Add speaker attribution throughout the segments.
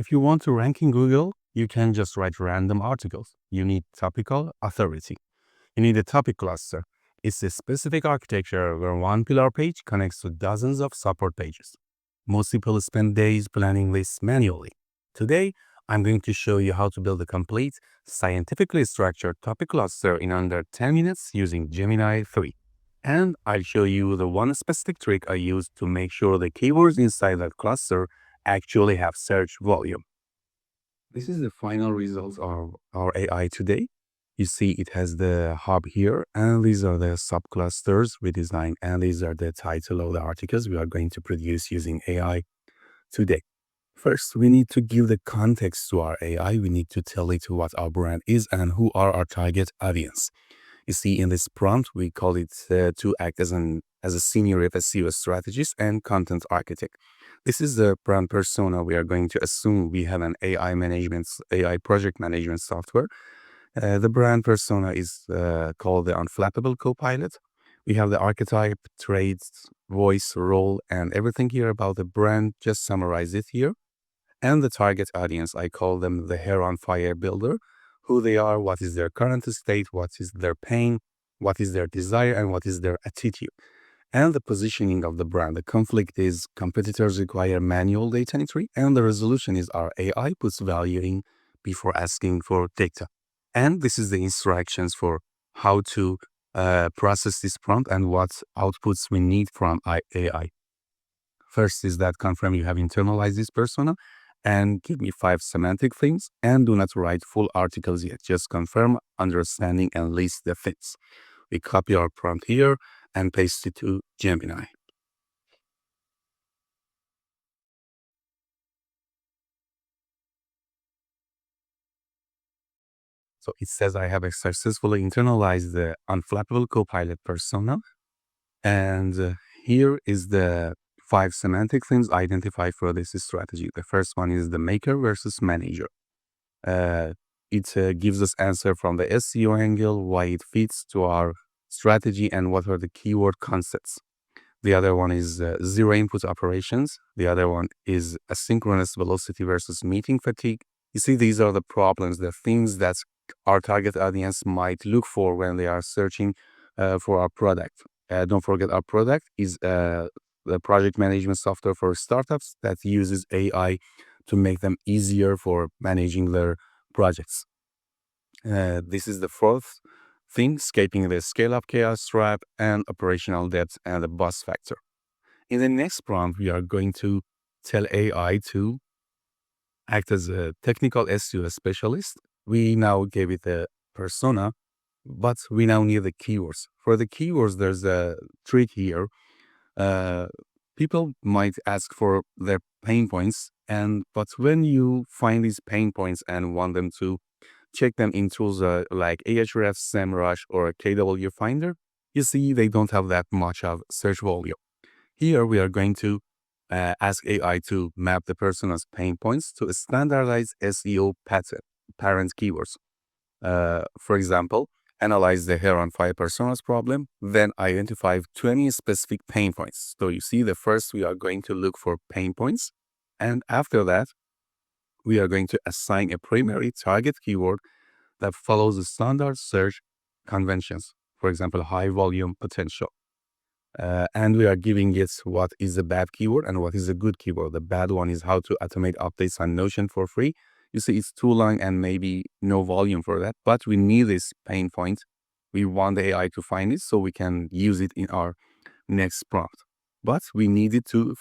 Speaker 1: If you want to rank in Google, you can just write random articles. You need Topical Authority. You need a topic cluster. It's a specific architecture where one pillar page connects to dozens of support pages. Most people spend days planning lists manually. Today, I'm going to show you how to build a complete, scientifically structured topic cluster in under 10 minutes using Gemini 3. And I'll show you the one specific trick I use to make sure the keywords inside that cluster actually have search volume. This is the final result of our AI today. You see it has the hub here, and these are the subclusters we designed, and these are the title of the articles we are going to produce using AI today. First, we need to give the context to our AI. We need to tell it what our brand is and who are our target audience. You see, in this prompt, we call it to act as a senior SEO strategist and content architect. This is the brand persona we are going to assume we have an AI project management software. The brand persona is called the unflappable copilot. We have the archetype, traits, voice, role, and everything here about the brand. Just summarize it here. And the target audience, I call them the hair on fire builder. Who they are, what is their current state, what is their pain, what is their desire, and what is their attitude. And the positioning of the brand. The conflict is competitors require manual data entry, and the resolution is our AI puts value in before asking for data. And this is the instructions for how to process this prompt and what outputs we need from AI. First is that confirm you have internalized this persona and give me 5 semantic things, and do not write full articles yet. Just confirm, understanding, and list the fits. We copy our prompt here and paste it to Gemini. So it says I have successfully internalized the unflappable copilot persona. And here is the 5 semantic themes identified for this strategy. The first one is the maker versus manager. It gives us answer from the SEO angle, why it fits to our strategy, and what are the keyword concepts. The other one is zero input operations. The other one is asynchronous velocity versus meeting fatigue. You see, these are the problems, the things that our target audience might look for when they are searching for our product. Don't forget, our product is the project management software for startups that uses AI to make them easier for managing their projects. This is the fourth thing, escaping the scale-up chaos trap and operational depth and the buzz factor. In the next prompt, we are going to tell AI to act as a technical SEO specialist. We now gave it a persona, but we now need the keywords. For the keywords, there's a trick here. People might ask for their pain points, but when you find these pain points and want them to check them in tools like Ahrefs, SEMrush, or KW Finder, you see they don't have that much of search volume. Here we are going to ask AI to map the persona's pain points to a standardized SEO parent keywords. For example, analyze the hair on fire persona's problem, then identify 20 specific pain points. So you see, the first we are going to look for pain points, and after that, we are going to assign a primary target keyword that follows the standard search conventions, for example, high volume potential. And we are giving it what is a bad keyword and what is a good keyword. The bad one is how to automate updates on Notion for free. You see, it's too long and maybe no volume for that, but we need this pain point. We want the AI to find it so we can use it in our next prompt. But we needed to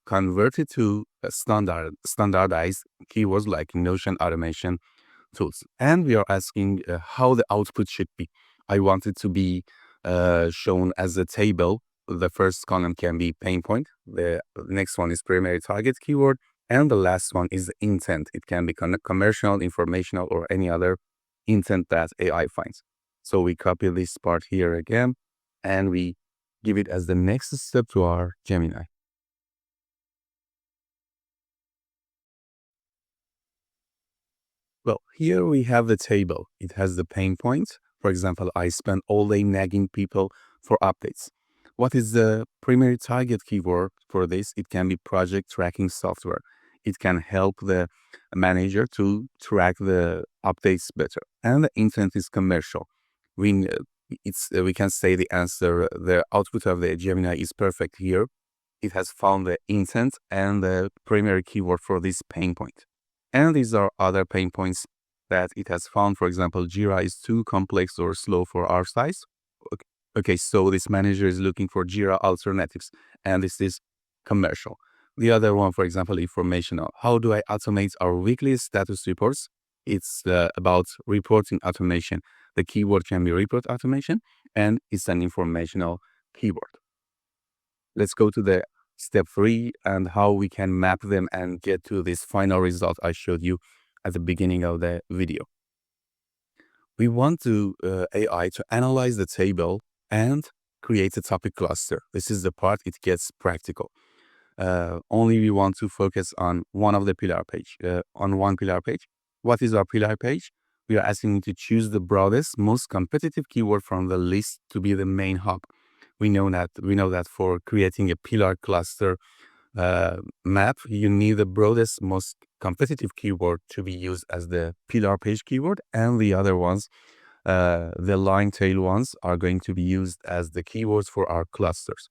Speaker 1: convert it to a standardized keywords like Notion automation tools. And we are asking how the output should be. I want it to be shown as a table. The first column can be pain point. The next one is primary target keyword. And the last one is intent. It can be commercial, informational, or any other intent that AI finds. So we copy this part here again, and we give it as the next step to our Gemini. Well, here we have the table. It has the pain points. For example, I spend all day nagging people for updates. What is the primary target keyword for this? It can be project tracking software. It can help the manager to track the updates better. And the intent is commercial. We we can say the answer, the output of the Gemini is perfect here. It has found the intent and the primary keyword for this pain point. And these are other pain points that it has found. For example, Jira is too complex or slow for our size. Okay, so this manager is looking for Jira alternatives, and this is commercial. The other one, for example, informational. How do I automate our weekly status reports? It's about reporting automation. The keyword can be report automation, and it's an informational keyword. Let's go to the step 3 and how we can map them and get to this final result I showed you at the beginning of the video. We want to AI to analyze the table and create a topic cluster. This is the part it gets practical. Only we want to focus on one of the pillar page, on one pillar page. What is our pillar page? We are asking to choose the broadest, most competitive keyword from the list to be the main hub. We know that for creating a pillar cluster map, you need the broadest, most competitive keyword to be used as the pillar page keyword, and the other ones, the line tail ones, are going to be used as the keywords for our clusters.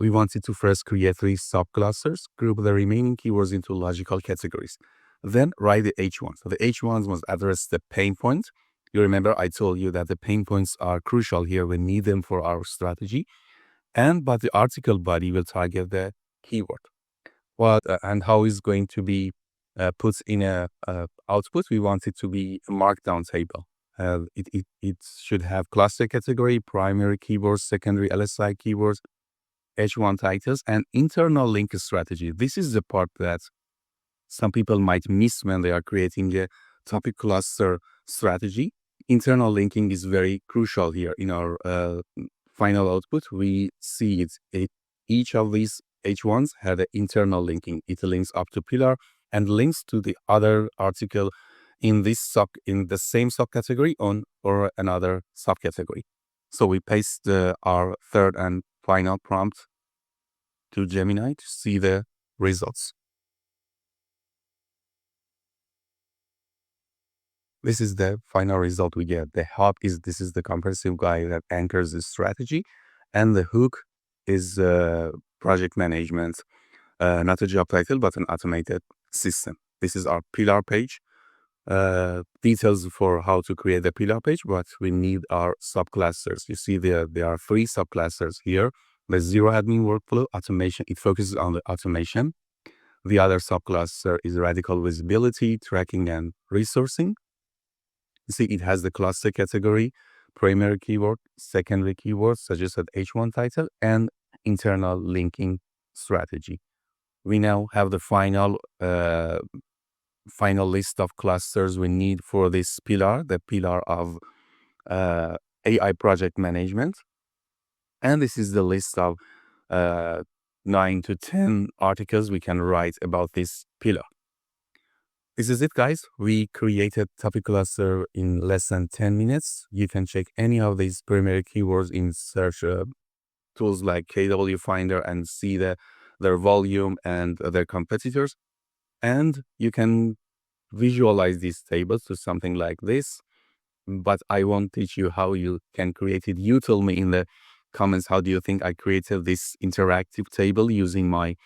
Speaker 1: We wanted to first create 3 subclusters, group the remaining keywords into logical categories, then write the H1. So the H1s must address the pain point. You remember I told you that the pain points are crucial here. We need them for our strategy. But the article body will target the keyword. And how is going to be put in a output? We want it to be a markdown table. It should have cluster category, primary keywords, secondary LSI keywords, H1 titles, and internal link strategy. This is the part that some people might miss when they are creating a topic cluster strategy. Internal linking is very crucial here. In our final output, we see each of these H1s had an internal linking. It links up to pillar and links to the other article in the same subcategory or another subcategory. So we paste our third and final prompt to Gemini to see the results. This is the final result we get. The hub this is the comprehensive guide that anchors the strategy, and the hook is project management, not a job title, but an automated system. This is our pillar page. Details for how to create the pillar page, but we need our subclusters. You see there are 3 subclusters here. The Zero admin workflow automation, it focuses on the automation. The other subcluster is radical visibility, tracking, and resourcing. You see, it has the cluster category, primary keyword, secondary keyword, suggested H1 title, and internal linking strategy. We now have the final list of clusters we need for this pillar, the pillar of AI project management. And this is the list of 9 to 10 articles we can write about this pillar. This is it, guys. We created topic cluster in less than 10 minutes. You can check any of these primary keywords in search tools like KW Finder and see their volume and their competitors. And you can visualize these tables to something like this. But I won't teach you how you can create it. You tell me in the comments, how do you think I created this interactive table using my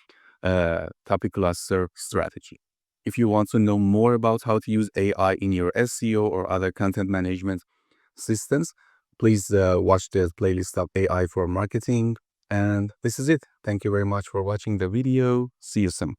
Speaker 1: topic cluster strategy? If you want to know more about how to use AI in your SEO or other content management systems, please watch the playlist of AI for marketing. And this is it. Thank you very much for watching the video. See you soon.